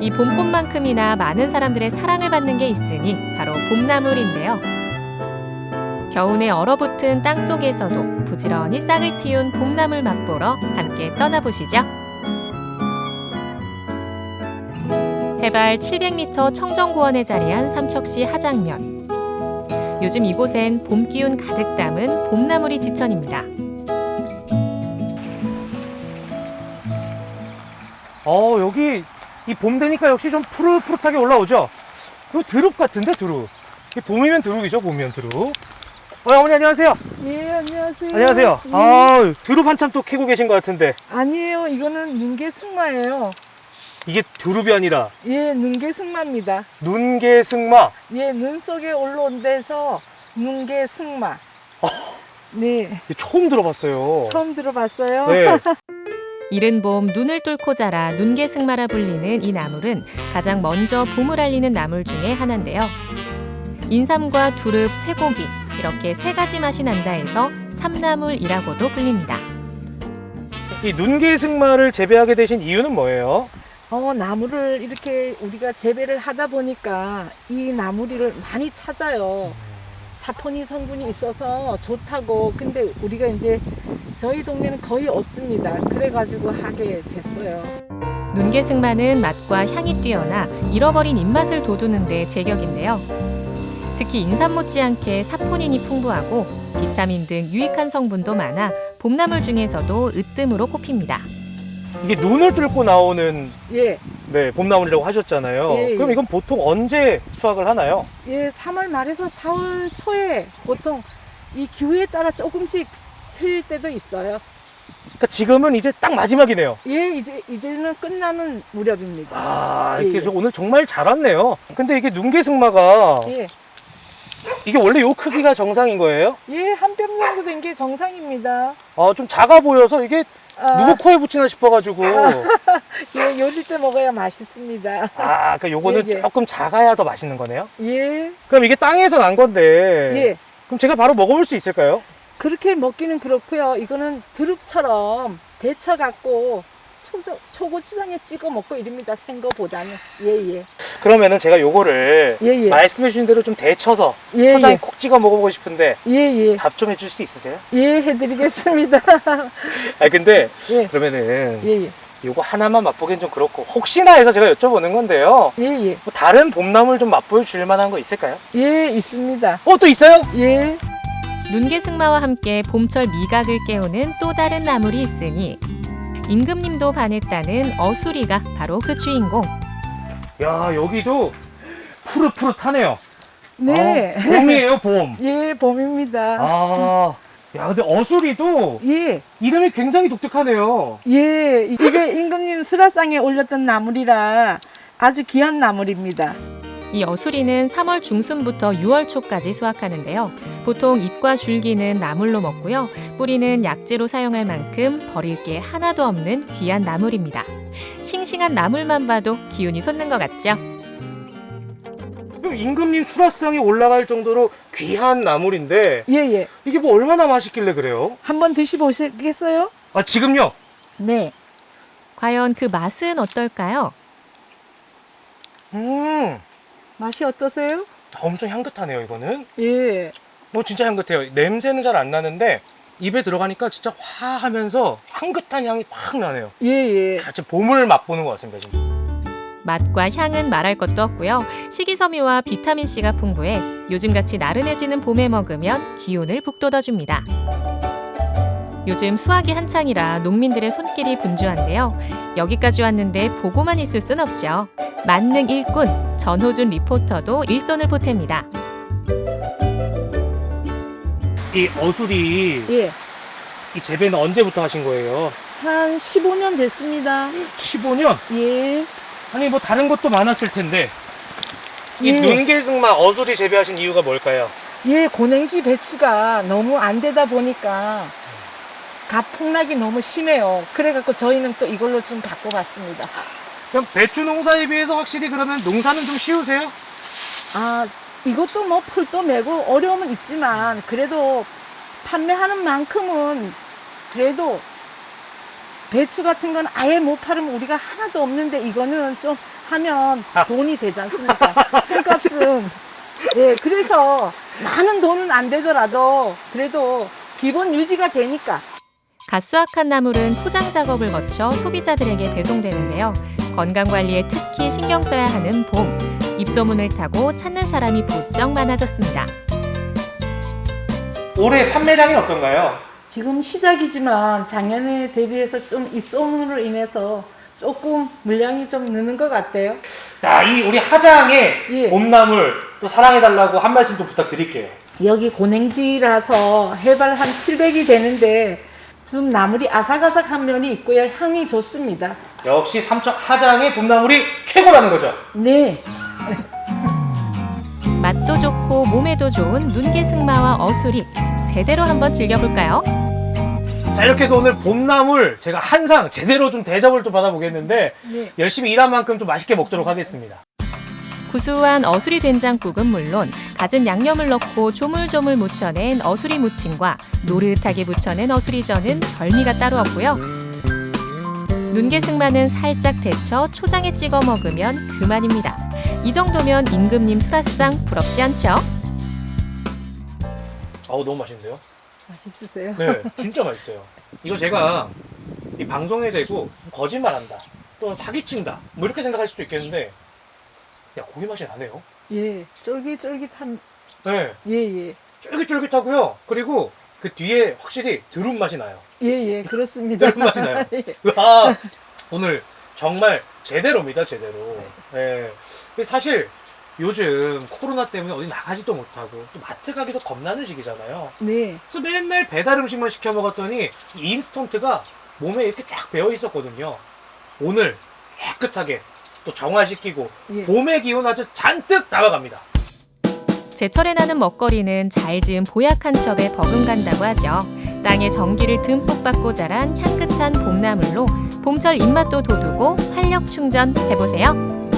이 봄꽃만큼이나 많은 사람들의 사랑을 받는 게 있으니 바로 봄나물인데요. 겨우내 얼어붙은 땅 속에서도 부지런히 싹을 틔운 봄나물 맛보러 함께 떠나보시죠. 해발 700m 청정고원에 자리한 삼척시 하장면. 요즘 이곳엔 봄 기운 가득 담은 봄나물이 지천입니다. 여기 이 봄 되니까 역시 좀 푸릇푸릇하게 올라오죠? 그리고 드룹 같은데, 드룹. 이게 봄이면 드룹이죠, 봄이면 드룹. 어머니 안녕하세요. 예, 안녕하세요. 안녕하세요. 예. 드룹 한참 또 캐고 계신 것 같은데. 아니에요. 이거는 눈개승마예요. 이게 드룹이 아니라 예, 눈개승마입니다. 눈개승마. 예, 눈 속에 올라온 데서 눈개승마. 네. 처음 들어봤어요. 처음 들어봤어요? 네. 이른 봄 눈을 뚫고 자라 눈개승마라 불리는 이 나물은 가장 먼저 봄을 알리는 나물 중에 하나인데요. 인삼과 두릅, 쇠고기 이렇게 세 가지 맛이 난다 해서 삼나물이라고도 불립니다. 이 눈개승마를 재배하게 되신 이유는 뭐예요? 나물을 이렇게 우리가 재배를 하다 보니까 이 나물을 많이 찾아요. 사포닌 성분이 있어서 좋다고. 근데 우리가 이제 저희 동네는 거의 없습니다. 그래가지고 하게 됐어요. 눈개승마는 맛과 향이 뛰어나 잃어버린 입맛을 돋우는 데 제격인데요. 특히 인삼 못지않게 사포닌이 풍부하고 비타민 등 유익한 성분도 많아 봄나물 중에서도 으뜸으로 꼽힙니다. 이게 눈을 뚫고 나오는 예. 네, 봄나물이라고 하셨잖아요. 예, 예. 그럼 이건 보통 언제 수확을 하나요? 예, 3월 말에서 4월 초에 보통 이 기후에 따라 조금씩 틀릴 때도 있어요. 그러니까 지금은 이제 딱 마지막이네요. 예, 이제는 끝나는 무렵입니다. 아, 이렇게 예, 해서 오늘 정말 잘 왔네요. 근데 이게 눈개승마가 예. 이게 원래 요 크기가 정상인 거예요? 예, 한 뼘 정도 된 게 정상입니다. 좀 작아 보여서 이게 누구 코에 붙이나 싶어가지고. 예, 요릴 때 먹어야 맛있습니다. 그러니까 요거는 예, 예. 조금 작아야 더 맛있는 거네요? 예. 그럼 이게 땅에서 난 건데. 예. 그럼 제가 바로 먹어볼 수 있을까요? 그렇게 먹기는 그렇고요. 이거는 드릅처럼 데쳐갖고 초고추장에 찍어 먹고 이럽니다. 생거보다는. 예, 예. 그러면은 제가 요거를 예, 예. 말씀해 주신 대로 좀 데쳐서 예, 초장에 예. 콕 찍어 먹어보고 싶은데 예, 예. 답 좀 해줄 수 있으세요? 예, 해드리겠습니다. 근데 예. 그러면은 예, 예. 요거 하나만 맛보기엔 좀 그렇고 혹시나 해서 제가 여쭤보는 건데요. 예, 예. 뭐 다른 봄나물 좀 맛보여 줄 만한 거 있을까요? 예, 있습니다. 또 있어요? 예. 눈개승마와 함께 봄철 미각을 깨우는 또 다른 나물이 있으니 임금님도 반했다는 어수리가 바로 그 주인공. 야, 여기도 푸릇푸릇하네요. 네. 봄이에요, 봄. 예, 봄입니다. 야, 근데 어수리도 예. 이름이 굉장히 독특하네요. 예, 이게 임금님 수라상에 올렸던 나물이라 아주 귀한 나물입니다. 이 어수리는 3월 중순부터 6월 초까지 수확하는데요. 보통 잎과 줄기는 나물로 먹고요. 뿌리는 약재로 사용할 만큼 버릴 게 하나도 없는 귀한 나물입니다. 싱싱한 나물만 봐도 기운이 솟는 것 같죠? 그럼 임금님 수라상에 올라갈 정도로 귀한 나물인데 예, 예. 이게 뭐 얼마나 맛있길래 그래요? 한번 드셔보시겠어요? 지금요? 네. 과연 그 맛은 어떨까요? 맛이 어떠세요? 엄청 향긋하네요, 이거는. 예. 진짜 향긋해요. 냄새는 잘 안 나는데 입에 들어가니까 진짜 화하면서 향긋한 향이 팍 나네요. 예, 예. 진짜 봄을 맛보는 것 같습니다, 지금. 맛과 향은 말할 것도 없고요. 식이섬유와 비타민C가 풍부해 요즘같이 나른해지는 봄에 먹으면 기운을 북돋아줍니다. 요즘 수확이 한창이라 농민들의 손길이 분주한데요. 여기까지 왔는데 보고만 있을 순 없죠. 만능 일꾼 전호준 리포터도 일손을 보탭니다. 이 어수리 예. 이 재배는 언제부터 하신 거예요? 한 15년 됐습니다. 15년? 예. 아니 뭐 다른 것도 많았을 텐데 이 예. 눈개승마 어수리 재배하신 이유가 뭘까요? 예, 고냉지 배추가 너무 안 되다 보니까 값 폭락이 너무 심해요. 그래갖고 저희는 또 이걸로 좀 바꿔봤습니다. 그럼 배추 농사에 비해서 확실히 그러면 농사는 좀 쉬우세요? 아, 이것도 뭐 풀도 메고 어려움은 있지만 그래도 판매하는 만큼은 그래도 배추 같은 건 아예 못 팔으면 우리가 하나도 없는데 이거는 좀 하면 돈이 되지 않습니까? 풀값은. 예, 그래서 많은 돈은 안 되더라도 그래도 기본 유지가 되니까. 갓 수확한 나물은 포장 작업을 거쳐 소비자들에게 배송되는데요. 건강관리에 특히 신경 써야 하는 봄. 입소문을 타고 찾는 사람이 부쩍 많아졌습니다. 올해 판매량이 어떤가요? 지금 시작이지만 작년에 대비해서 좀 이 소문으로 인해서 조금 물량이 좀 느는 것 같아요. 자, 이 우리 하장의 봄나물 또 사랑해달라고 한 말씀 좀 부탁드릴게요. 여기 고냉지라서 해발 한 700이 되는데 좀 나물이 아삭아삭한 면이 있고요. 향이 좋습니다. 역시 삼척 하장의 봄나물이 최고라는 거죠? 네. 맛도 좋고 몸에도 좋은 눈개승마와 어수리 제대로 한번 즐겨볼까요? 자, 이렇게 해서 오늘 봄나물 제가 한 상 제대로 좀 대접을 좀 받아보겠는데 네. 열심히 일한 만큼 좀 맛있게 먹도록 하겠습니다. 구수한 어수리 된장국은 물론 갖은 양념을 넣고 조물조물 무쳐낸 어수리 무침과 노릇하게 무쳐낸 어수리전은 별미가 따로 없고요. 눈개승마는 살짝 데쳐 초장에 찍어 먹으면 그만입니다. 이 정도면 임금님 수라상 부럽지 않죠? 어우, 너무 맛있는데요? 맛있으세요? 네, 진짜 맛있어요. 이거 제가 이 방송에 대고 거짓말한다, 또 사기친다, 뭐 이렇게 생각할 수도 있겠는데, 야, 고기 맛이 나네요. 예, 쫄깃쫄깃한. 네, 예. 쫄깃쫄깃하고요. 그리고 그 뒤에 확실히 두릅 맛이 나요. 예, 그렇습니다. 두릅 맛이 나요. 예. 와, 오늘 정말 제대로입니다, 제대로. 네. 사실 요즘 코로나 때문에 어디 나가지도 못하고 또 마트 가기도 겁나는 시기잖아요. 네. 그래서 맨날 배달 음식만 시켜 먹었더니 이 인스턴트가 몸에 이렇게 쫙 배어 있었거든요. 오늘 깨끗하게 또 정화시키고 봄의 기운 아주 잔뜩 담아갑니다. 제철에 나는 먹거리는 잘 지은 보약 한 첩에 버금간다고 하죠. 땅에 전기를 듬뿍 받고 자란 향긋한 봄나물로 봄철 입맛도 돋우고 활력 충전해보세요.